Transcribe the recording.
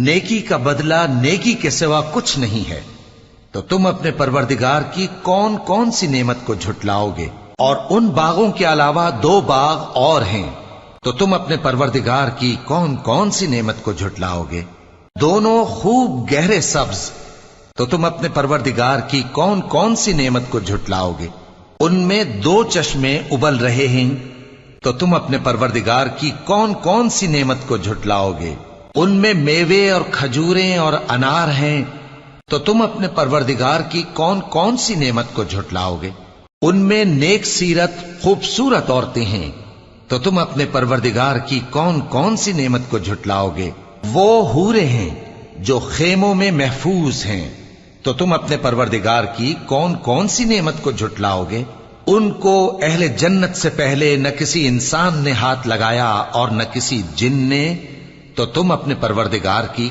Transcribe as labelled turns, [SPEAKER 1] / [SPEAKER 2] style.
[SPEAKER 1] نیکی کا بدلہ نیکی کے سوا کچھ نہیں ہے، تو تم اپنے پروردگار کی کون کون سی نعمت کو جھٹلاؤ گے؟ اور ان باغوں کے علاوہ 2 باغ اور ہیں، تو تم اپنے پروردگار کی کون کون سی نعمت کو جھٹلاؤ گے؟ دونوں خوب گہرے سبز، تو تم اپنے پروردگار کی کون کون سی نعمت کو جھٹلاؤ گے؟ ان میں 2 چشمے ابل رہے ہیں، تو تم اپنے پروردگار کی کون کون سی نعمت کو جھٹلاؤ گے؟ ان میں میوے اور کھجوریں اور انار ہیں، تو تم اپنے پروردگار کی کون کون سی نعمت کو جھٹلاؤ گے؟ ان میں نیک سیرت خوبصورت عورتیں ہیں، تو تم اپنے پروردگار کی کون کون سی نعمت کو جھٹلاؤ گے؟ وہ حوریں ہیں جو خیموں میں محفوظ ہیں، تو تم اپنے پروردگار کی کون کون سی نعمت کو جھٹلاؤ گے؟ ان کو اہل جنت سے پہلے نہ کسی انسان نے ہاتھ لگایا اور نہ کسی جن نے، تو تم اپنے پروردگار کی